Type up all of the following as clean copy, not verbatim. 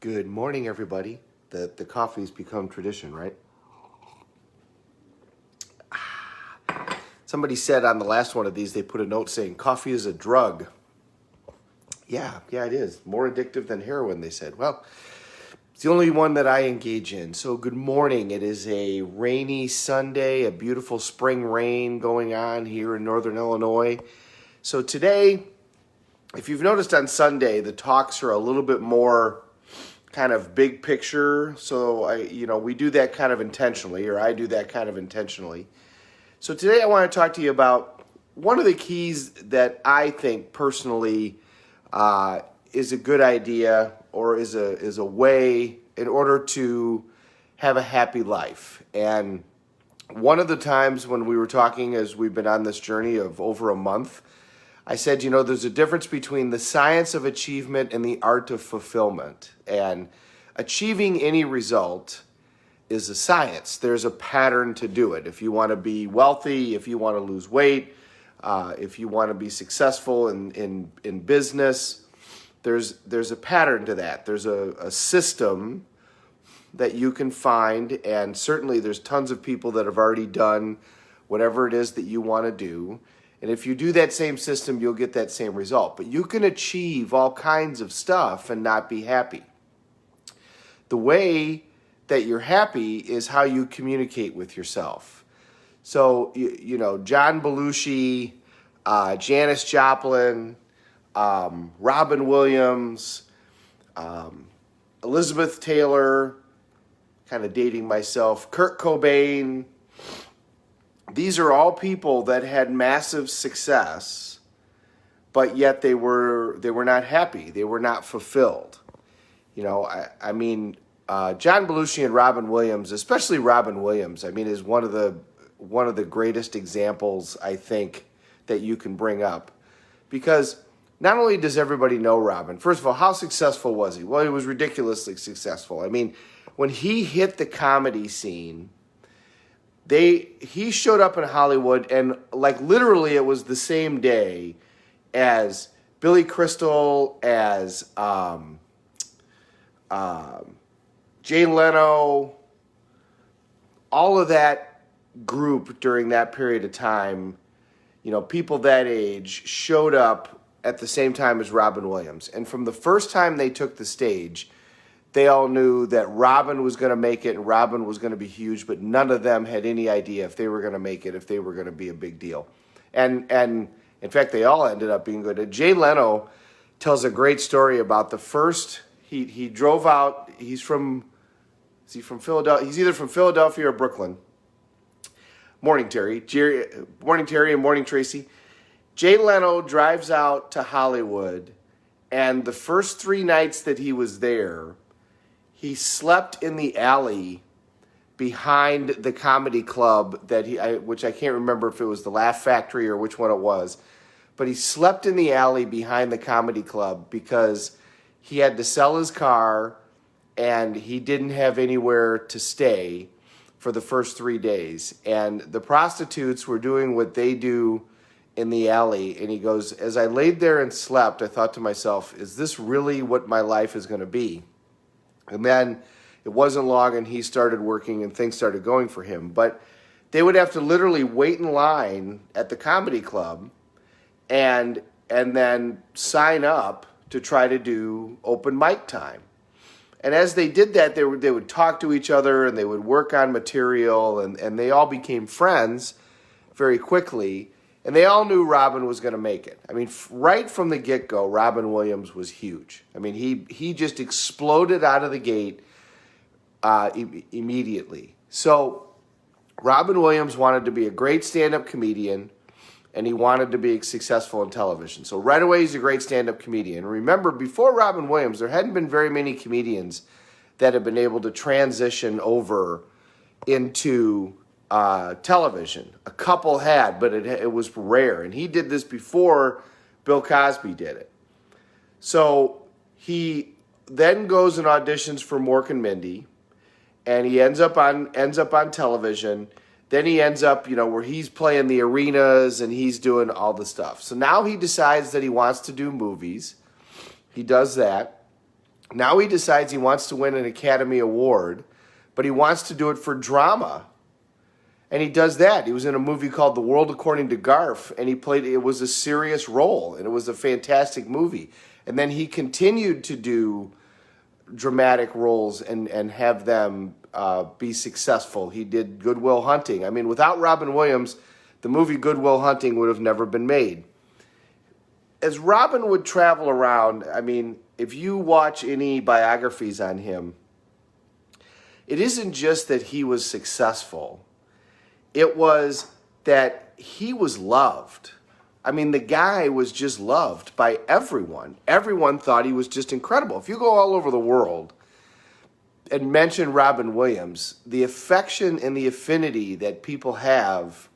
Good morning, everybody. The coffee's become tradition, right? Somebody said on the last one of these, they put a note saying, coffee is a drug. Yeah, it is. More addictive than heroin, they said. Well, it's the only one that I engage in. So good morning. It is a rainy Sunday, a beautiful spring rain going on here in Northern Illinois. So today, if you've noticed on Sunday, the talks are a little bit more kind of big picture. So we do that kind of intentionally, or I do that kind of intentionally. So today I want to talk to you about one of the keys that I think personally is a good idea, or is a way in order to have a happy life. And one of the times when we were talking, as we've been on this journey of over a month, I said, there's a difference between the science of achievement and the art of fulfillment. And achieving any result is a science. There's a pattern to do it. If you want to be wealthy, if you want to lose weight, if you want to be successful in business, there's a pattern to that. There's a system that you can find, and certainly there's tons of people that have already done whatever it is that you want to do. And if you do that same system, you'll get that same result. But you can achieve all kinds of stuff and not be happy. The way that you're happy is how you communicate with yourself. So, John Belushi, Janis Joplin, Robin Williams, Elizabeth Taylor, kind of dating myself, Kurt Cobain. These are all people that had massive success, but yet they were not happy. They were not fulfilled. John Belushi and Robin Williams, especially Robin Williams, is one of the greatest examples, I think, that you can bring up. Because not only does everybody know Robin, first of all, how successful was he? Well, he was ridiculously successful. When he hit the comedy scene, he showed up in Hollywood, and literally it was the same day as Billy Crystal, as Jay Leno, all of that group during that period of time, people that age showed up at the same time as Robin Williams. And from the first time they took the stage, they all knew that Robin was going to make it and Robin was going to be huge, but none of them had any idea if they were going to make it, if they were going to be a big deal. And in fact, they all ended up being good. And Jay Leno tells a great story about the first, he drove out, is he from Philadelphia? He's either from Philadelphia or Brooklyn. Morning, Terry. Morning, Terry, and morning, Tracy. Jay Leno drives out to Hollywood, and the first 3 nights that he was there, he slept in the alley behind the comedy club which I can't remember if it was the Laugh Factory or which one it was, but he slept in the alley behind the comedy club because he had to sell his car and he didn't have anywhere to stay for the first 3 days. And the prostitutes were doing what they do in the alley. And he goes, as I laid there and slept, I thought to myself, is this really what my life is going to be? And then it wasn't long and he started working and things started going for him. But they would have to literally wait in line at the comedy club and then sign up to try to do open mic time. And as they did that, they would talk to each other and they would work on material, and they all became friends very quickly. And they all knew Robin was going to make it. Right from the get-go, Robin Williams was huge. He just exploded out of the gate immediately. So Robin Williams wanted to be a great stand-up comedian, and he wanted to be successful in television. So right away, he's a great stand-up comedian. Remember, before Robin Williams, there hadn't been very many comedians that had been able to transition over into television. A couple had, but it was rare. And he did this before Bill Cosby did it. So he then goes and auditions for Mork and Mindy, and he ends up on television. Then he ends up, where he's playing the arenas and he's doing all the stuff. So now he decides that he wants to do movies. He does that. Now he decides he wants to win an Academy Award, but he wants to do it for drama. And he does that. He was in a movie called The World According to Garf, and it was a serious role, and it was a fantastic movie. And then he continued to do dramatic roles and have them be successful. He did Good Will Hunting. I mean, without Robin Williams, the movie Good Will Hunting would have never been made. As Robin would travel around, I mean, if you watch any biographies on him, it isn't just that he was successful. It was that he was loved. I mean, the guy was just loved by everyone. Everyone thought he was just incredible. If you go all over the world and mention Robin Williams, the affection and the affinity that people have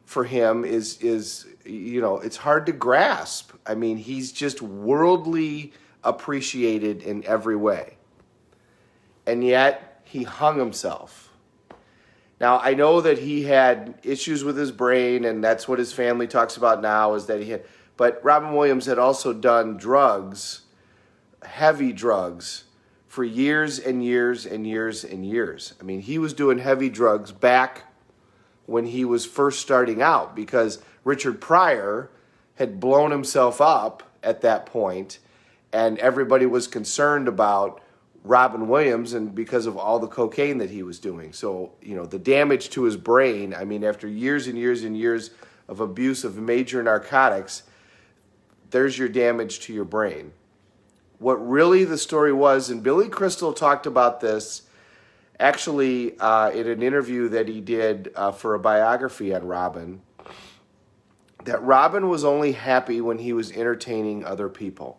for him is it's hard to grasp. I mean, he's just worldly appreciated in every way. And yet, he hung himself. Now, I know that he had issues with his brain, and that's what his family talks about now, is that he had, but Robin Williams had also done drugs, heavy drugs, for years and years and years and years. I mean, he was doing heavy drugs back when he was first starting out, because Richard Pryor had blown himself up at that point, and everybody was concerned about Robin Williams and because of all the cocaine that he was doing. So, the damage to his brain, I mean, after years and years and years of abuse of major narcotics, there's your damage to your brain. What really the story was, and Billy Crystal talked about this actually in an interview that he did for a biography on Robin, that Robin was only happy when he was entertaining other people.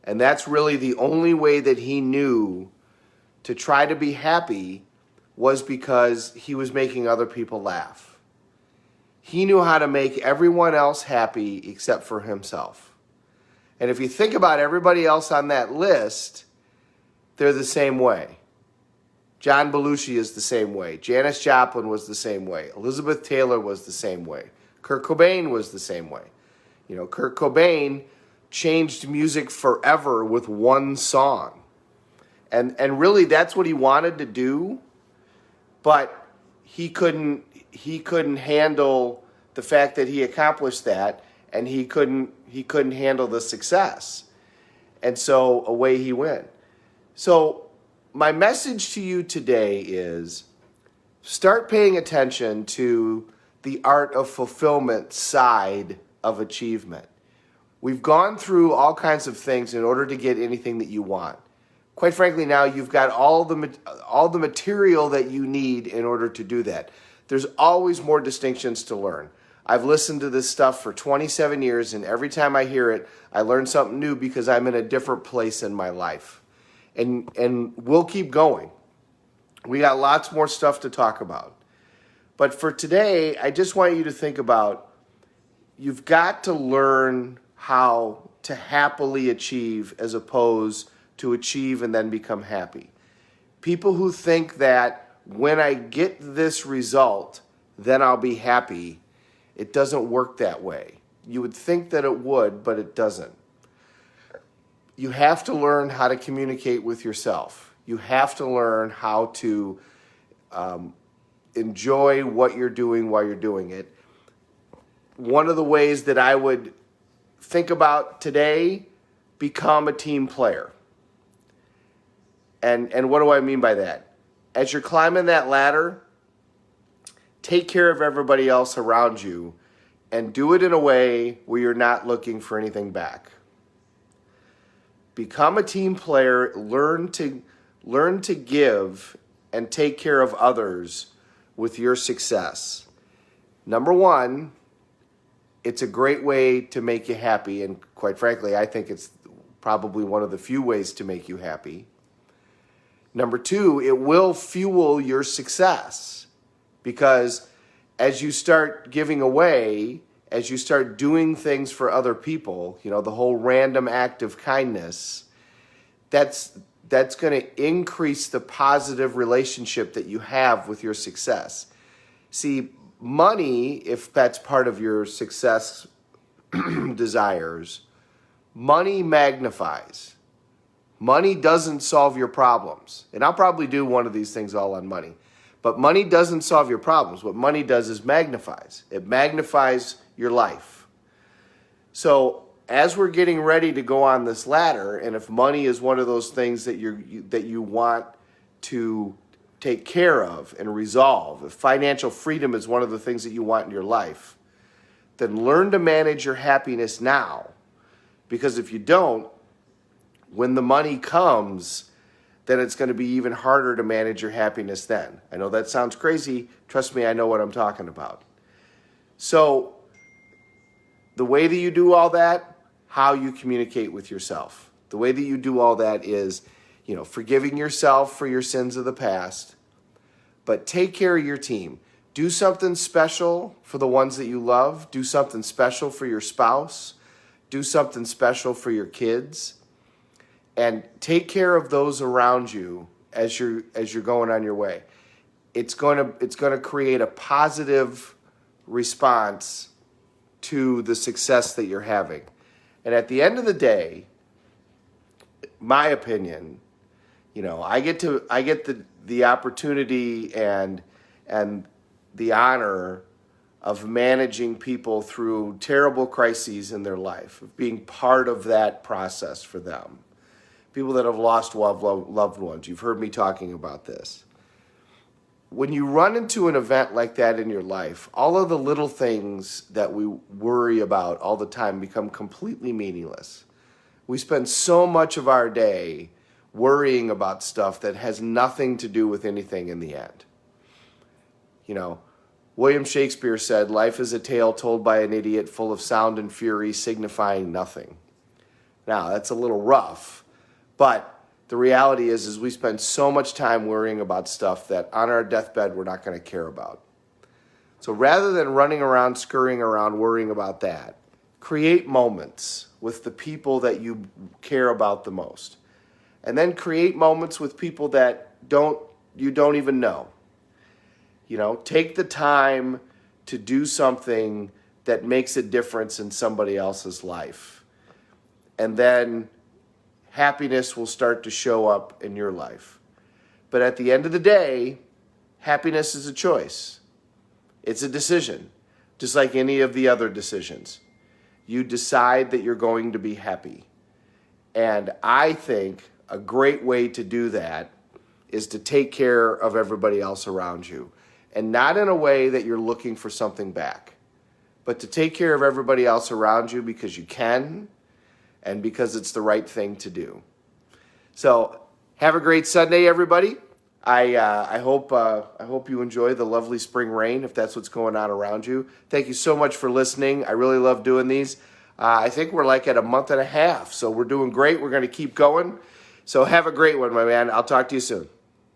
And that's really the only way that he knew to try to be happy, was because he was making other people laugh. He knew how to make everyone else happy except for himself. And if you think about everybody else on that list, they're the same way. John Belushi is the same way. Janis Joplin was the same way. Elizabeth Taylor was the same way. Kurt Cobain was the same way. Kurt Cobain changed music forever with one song. And really that's what he wanted to do, but he couldn't handle the fact that he accomplished that, and he couldn't handle the success. And so away he went. So my message to you today is, start paying attention to the art of fulfillment side of achievement. We've gone through all kinds of things in order to get anything that you want. Quite frankly, now you've got all the material that you need in order to do that. There's always more distinctions to learn. I've listened to this stuff for 27 years, and every time I hear it, I learn something new because I'm in a different place in my life. And we'll keep going. We got lots more stuff to talk about. But for today, I just want you to think about, you've got to learn how to happily achieve as opposed to achieve and then become happy. People who think that when I get this result, then I'll be happy, it doesn't work that way. You would think that it would, but it doesn't. You have to learn how to communicate with yourself. You have to learn how to enjoy what you're doing while you're doing it. One of the ways that I would think about today, become a team player. And what do I mean by that? As you're climbing that ladder, take care of everybody else around you and do it in a way where you're not looking for anything back. Become a team player, learn to give and take care of others with your success. Number one, it's a great way to make you happy, and quite frankly, I think it's probably one of the few ways to make you happy. Number two, it will fuel your success, because as you start giving away, as you start doing things for other people, the whole random act of kindness, that's going to increase the positive relationship that you have with your success. See, money, if that's part of your success desires, money magnifies. Money doesn't solve your problems. And I'll probably do one of these things all on money. But money doesn't solve your problems. What money does is magnifies. It magnifies your life. So as we're getting ready to go on this ladder, and if money is one of those things that you want to take care of and resolve, if financial freedom is one of the things that you want in your life, then learn to manage your happiness now. Because if you don't, when the money comes, then it's going to be even harder to manage your happiness then. I know that sounds crazy. Trust me, I know what I'm talking about. So the way that you do all that, how you communicate with yourself. The way that you do all that is, forgiving yourself for your sins of the past, but take care of your team. Do something special for the ones that you love. Do something special for your spouse. Do something special for your kids. And take care of those around you as you're going on your way. It's going to create a positive response to the success that you're having. And at the end of the day, my opinion, I get the opportunity and the honor of managing people through terrible crises in their life, of being part of that process for them. People that have lost loved ones. You've heard me talking about this. When you run into an event like that in your life, all of the little things that we worry about all the time become completely meaningless. We spend so much of our day worrying about stuff that has nothing to do with anything in the end. William Shakespeare said, "Life is a tale told by an idiot, full of sound and fury, signifying nothing." Now, that's a little rough. But the reality is we spend so much time worrying about stuff that on our deathbed we're not going to care about. So rather than running around, scurrying around, worrying about that, create moments with the people that you care about the most. And then create moments with people that you don't even know. Take the time to do something that makes a difference in somebody else's life. And then happiness will start to show up in your life. But at the end of the day, happiness is a choice. It's a decision, just like any of the other decisions. You decide that you're going to be happy. And I think a great way to do that is to take care of everybody else around you. And not in a way that you're looking for something back, but to take care of everybody else around you because you can, and because it's the right thing to do. So have a great Sunday, everybody. I hope you enjoy the lovely spring rain, if that's what's going on around you. Thank you so much for listening. I really love doing these. I think we're like at a month and a half, so we're doing great. We're going to keep going. So have a great one, my man. I'll talk to you soon.